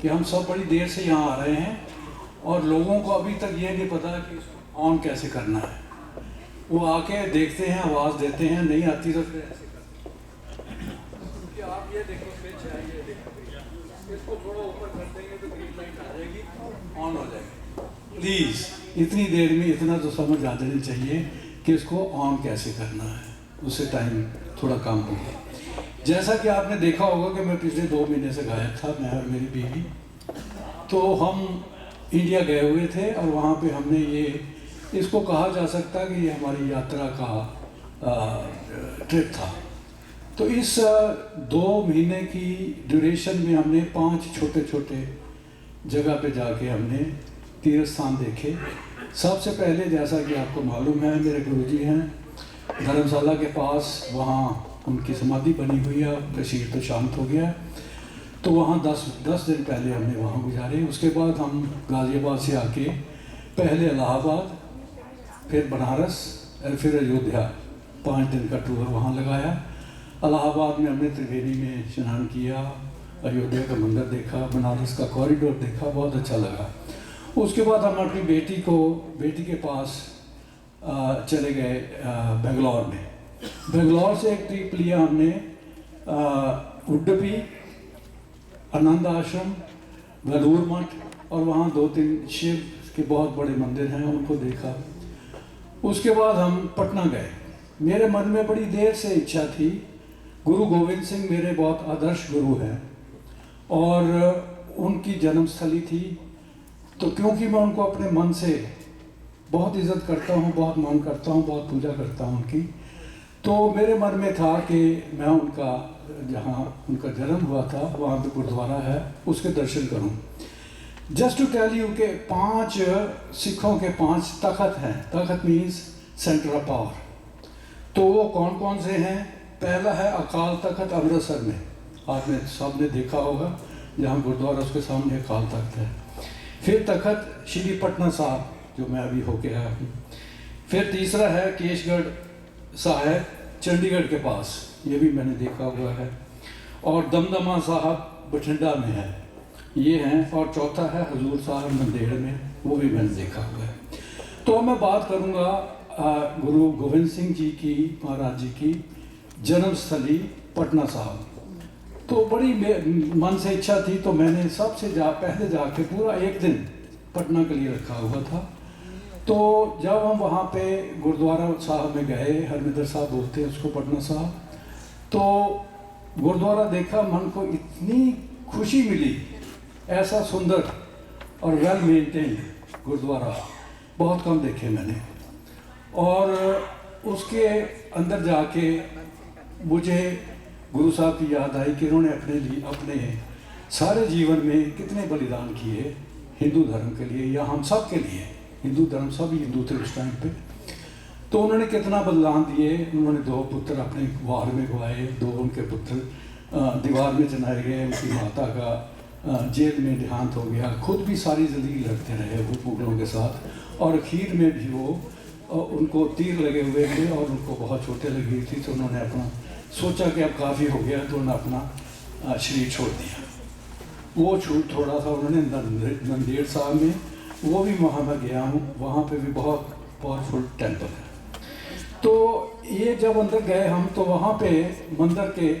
कि हम सब बड़ी देर से यहाँ आ रहे हैं और लोगों को अभी तक ये नहीं पता कि ऑन कैसे करना है। वो आके देखते हैं, आवाज़ देते हैं, नहीं आती तो फिर ऐसे करते हैं। क्योंकि आप ये देखो स्विच है, ये देखो, इसको थोड़ा ऊपर कर देंगे तो ग्रीन लाइट आ जाएगी, ऑन हो जाएगी। प्लीज़ इतनी देर में इतना तो समझ आ जानी चाहिए कि इसको ऑन कैसे करना है, उससे टाइम थोड़ा कम होगा। जैसा कि आपने देखा होगा कि मैं पिछले 2 महीने से गायब था, मैं और मेरी बीवी। तो हम इंडिया गए हुए थे और वहाँ पे हमने ये, इसको कहा जा सकता है कि ये हमारी यात्रा का ट्रिप था। तो इस 2 महीने की ड्यूरेशन में हमने 5 छोटे छोटे जगह पे जाके हमने तीर्थ स्थान देखे। सबसे पहले, जैसा कि आपको मालूम है, मेरे गुरुजी हैं धर्मशाला के पास, वहाँ उनकी समाधि बनी हुई है, कशीर तो शांत हो गया। तो वहाँ 10 दिन पहले हमने वहाँ गुजारे। उसके बाद हम गाज़ियाबाद से आके पहले इलाहाबाद, फिर बनारस और फिर अयोध्या, 5 दिन का टूर वहाँ लगाया। इलाहाबाद में हमने त्रिवेणी में स्नान किया, अयोध्या का मंदिर देखा, बनारस का कॉरिडोर देखा, बहुत अच्छा लगा। उसके बाद हम अपनी बेटी के पास चले गए बेंगलोर में। बेंगलोर से एक ट्रिप लिया हमने उडुपी, आनंद आश्रम, गलूर मठ, और वहाँ 2-3 शिव के बहुत बड़े मंदिर हैं, उनको देखा। उसके बाद हम पटना गए। मेरे मन में बड़ी देर से इच्छा थी, गुरु गोविंद सिंह मेरे बहुत आदर्श गुरु हैं और उनकी जन्मस्थली थी। तो क्योंकि मैं उनको अपने मन से बहुत इज़्ज़त करता हूँ, बहुत मान करता हूँ, बहुत पूजा करता हूँ उनकी, तो मेरे मन में था कि मैं उनका, जहाँ उनका जन्म हुआ था वहाँ पे गुरुद्वारा है, उसके दर्शन करूँ। जस्ट टू टेल यू के 5 सिखों के 5 तख्त हैं। तख्त मीन्स सेंटर ऑफ पावर। तो वो कौन कौन से हैं? पहला है अकाल तख्त अमृतसर में, आपने सबने देखा होगा, जहाँ गुरुद्वारा उसके सामने अकाल तख्त है। फिर तख्त श्री पटना साहब, जो मैं अभी होके आया हूँ। फिर तीसरा है केशगढ़ साहब, चंडीगढ़ के पास, ये भी मैंने देखा हुआ है। और दमदमा साहब बठिंडा में है, ये हैं। और चौथा है हजूर साहब मंदेड़ में, वो भी मैंने देखा हुआ है। तो मैं बात करूँगा गुरु गोविंद सिंह जी की, महाराज जी की जन्मस्थली पटना साहब। तो बड़ी मन से इच्छा थी, तो मैंने सबसे पहले जाके पूरा 1 दिन पटना के लिए रखा हुआ था। तो जब हम वहाँ पे गुरुद्वारा साहब में गए, हरमिंदर साहब बोलते हैं उसको, पटना साहब, तो गुरुद्वारा देखा, मन को इतनी खुशी मिली। ऐसा सुंदर और वेल मेंटेन्ड गुरुद्वारा बहुत कम देखे मैंने। और उसके अंदर जाके मुझे गुरु साहब की याद आई कि उन्होंने अपने सारे जीवन में कितने बलिदान किए हिंदू धर्म के लिए, या हम सब के लिए। हिंदू धर्म, सब हिंदू थे उस टाइम पे। तो उन्होंने कितना बलिदान दिए। उन्होंने 2 पुत्र अपने वार में गवाए, 2 उनके पुत्र दीवार में जलाए गए, उनकी माता का जेल में देहांत हो गया। खुद भी सारी ज़िंदगी लड़ते रहे वो मुगलों के साथ, और अखीर में भी वो उनको तीर लगे हुए थे और उनको बहुत चोटें लगी हुई थी। तो उन्होंने अपना सोचा कि अब काफ़ी हो गया, तो उन्होंने अपना शरीर छोड़ दिया। वो छूट थोड़ा सा उन्होंने नंदेड़ साहब में, वो भी वहाँ मैं गया हूँ, वहाँ पे भी बहुत पावरफुल टेम्पल है। तो ये जब अंदर गए हम, तो वहाँ पे मंदिर के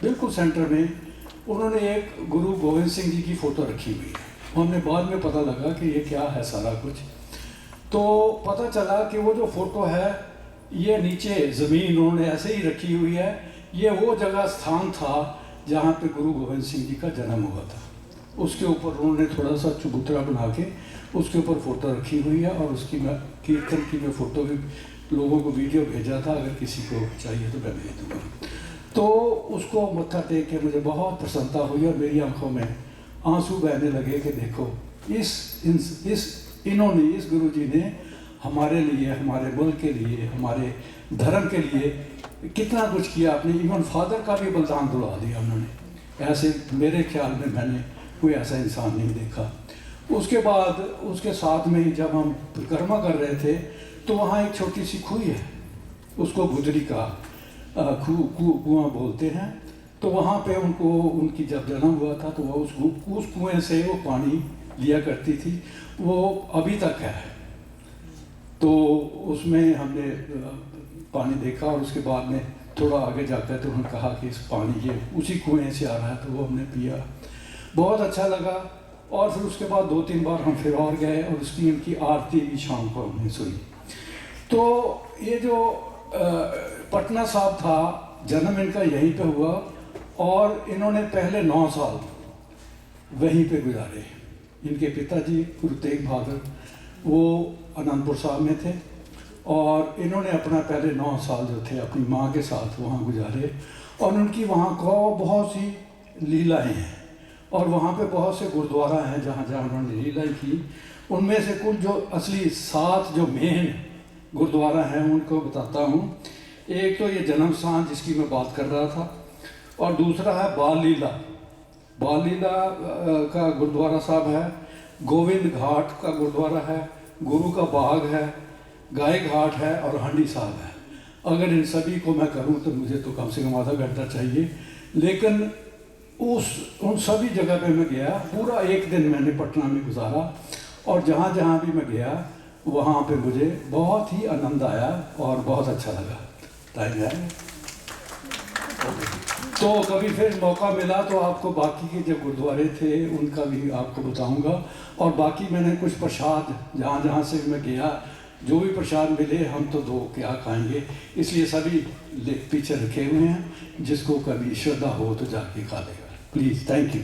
बिल्कुल सेंटर में उन्होंने एक गुरु गोविंद सिंह जी की फ़ोटो रखी हुई है। हमने बाद में पता लगा कि ये क्या है सारा कुछ। तो पता चला कि वो जो फ़ोटो है, ये नीचे ज़मीन उन्होंने ऐसे ही रखी हुई है। ये वो जगह स्थान था जहाँ पे गुरु गोविंद सिंह जी का जन्म हुआ था। उसके ऊपर उन्होंने थोड़ा सा चबूतरा बना के उसके ऊपर फ़ोटो रखी हुई है। और उसकी मैं कीर्तन की मैं फ़ोटो भी लोगों को वीडियो भेजा था, अगर किसी को चाहिए तो मैं भेज दूँगा। तो उसको मत्था टेक के मुझे बहुत प्रसन्नता हुई और मेरी आंखों में आंसू बहने लगे कि देखो इन्होंने, इस गुरु जी ने हमारे लिए, हमारे मुल्क के लिए, हमारे धर्म के लिए कितना कुछ किया। आपने इवन फादर का भी बलिदान दिला दिया उन्होंने। ऐसे मेरे ख्याल में मैंने कोई ऐसा इंसान नहीं देखा। उसके बाद उसके साथ में जब हम परिक्रमा कर रहे थे, तो वहाँ एक छोटी सी खुई है, उसको गुजरी का कुआं बोलते हैं। तो वहाँ पे उनको उनकी जब जन्म हुआ था तो वो उस कुएं से वो पानी लिया करती थी, वो अभी तक है। तो उसमें हमने पानी देखा और उसके बाद में थोड़ा आगे जाकर तो उन्होंने कहा कि इस पानी ये उसी कुएं से आ रहा है, तो वो हमने पिया, बहुत अच्छा लगा। और फिर उसके बाद 2-3 बार हम फिर और गए और उसकी इनकी आरती भी शाम को हमने सुनी। तो ये जो पटना साहब था, जन्म इनका यहीं पे हुआ और इन्होंने पहले 9 साल वहीं पे गुजारे। इनके पिताजी गुरु तेग बहादुर वो आनंदपुर साहब में थे और इन्होंने अपना पहले 9 साल जो थे अपनी माँ के साथ वहाँ गुजारे। और उनकी वहाँ को बहुत सी लीलाएँ हैं और वहाँ पे बहुत से गुरुद्वारा हैं जहाँ जहाँ उन्होंने लीलाएँ की। उनमें से कुछ जो असली 7 जो मेन गुरुद्वारा हैं उनको बताता हूँ। एक तो ये जन्म स्थान जिसकी मैं बात कर रहा था, और दूसरा है बाल लीला। बाल लीला का गुरुद्वारा साहब है, गोविंद घाट का गुरुद्वारा है, गुरु का बाग है, गाय घाट है और हंडी साहब है। अगर इन सभी को मैं करूं तो मुझे तो कम से कम आधा घंटा चाहिए, लेकिन उन सभी जगह पे मैं गया, पूरा एक दिन मैंने पटना में गुजारा और जहाँ जहाँ भी मैं गया वहाँ पे मुझे बहुत ही आनंद आया और बहुत अच्छा लगा। टाइम है तो कभी फिर मौका मिला तो आपको बाकी के जो गुरुद्वारे थे उनका भी आपको बताऊंगा। और बाकी मैंने कुछ प्रसाद जहाँ जहाँ से मैं गया, जो भी प्रसाद मिले, हम तो 2 क्या खाएंगे, इसलिए सभी पीछे रखे हुए हैं, जिसको कभी श्रद्धा हो तो जाके खा लेगा। Please, thank you.